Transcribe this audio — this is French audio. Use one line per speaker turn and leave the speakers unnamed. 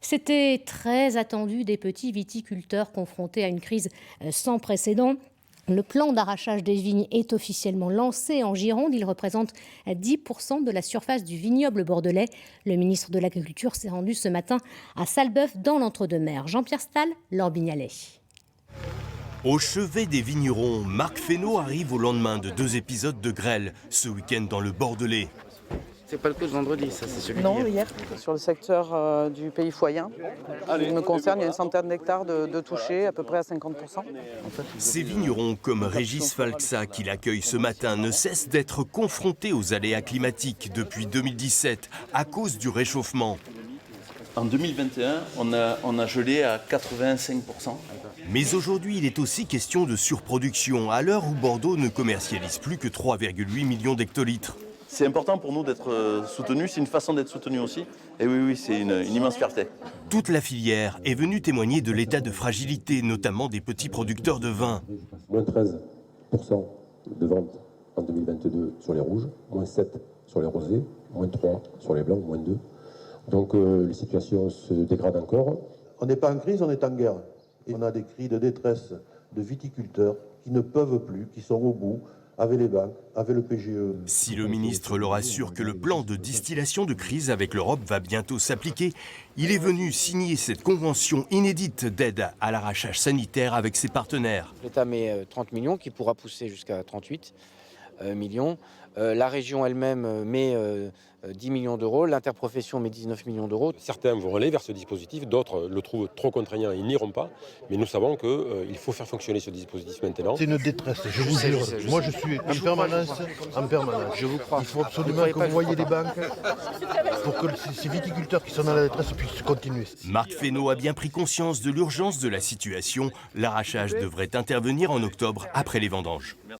C'était très attendu des petits viticulteurs confrontés à une crise sans précédent. Le plan d'arrachage des vignes est officiellement lancé en Gironde. Il représente 10% de la surface du vignoble bordelais. Le ministre de l'Agriculture s'est rendu ce matin à Salbeuf dans l'Entre-deux-Mers. Jean-Pierre Stahl, Laure Bignalet.
Au chevet des vignerons, Marc Fesneau arrive au lendemain de 2 épisodes de grêle, ce week-end dans le Bordelais.
C'est pas le coup de vendredi, ça, c'est celui
Non,
d'hier.
hier, sur le secteur du pays foyen. Il me concerne, il y a une centaine d'hectares de touchés, à peu près à 50%.
Ces vignerons, comme Régis Falxa, qui l'accueille ce matin, ne cessent d'être confrontés aux aléas climatiques depuis 2017, à cause du réchauffement.
En 2021, on a gelé à 85%.
Mais aujourd'hui, il est aussi question de surproduction, à l'heure où Bordeaux ne commercialise plus que 3,8 millions d'hectolitres.
C'est important pour nous d'être soutenus, c'est une façon d'être soutenu aussi. Et oui, c'est une immense fierté.
Toute la filière est venue témoigner de l'état de fragilité, notamment des petits producteurs de vin.
Moins 13% de vente en 2022 sur les rouges, moins 7 sur les rosés, moins 3 sur les blancs, moins 2. Donc les situations se dégradent encore.
On n'est pas en crise, on est en guerre. Et on a des cris de détresse de viticulteurs qui ne peuvent plus, qui sont au bout, avec les banques, avec le PGE.
Si le ministre leur assure que le plan de distillation de crise avec l'Europe va bientôt s'appliquer, il est venu signer cette convention inédite d'aide à l'arrachage sanitaire avec ses partenaires.
L'État met 30 millions, qui pourra pousser jusqu'à 38 millions. La région elle-même met 10 millions d'euros, l'interprofession met 19 millions d'euros.
Certains vont aller vers ce dispositif, d'autres le trouvent trop contraignant, ils n'iront pas. Mais nous savons qu'il faut faire fonctionner ce dispositif maintenant.
C'est une détresse, je vous jure. Moi je suis en permanence.
Je vous crois.
Il faut absolument que vous voyiez les banques pour que ces viticulteurs qui sont dans la détresse puissent continuer.
Marc Fesneau a bien pris conscience de l'urgence de la situation. L'arrachage devrait intervenir en octobre après les vendanges.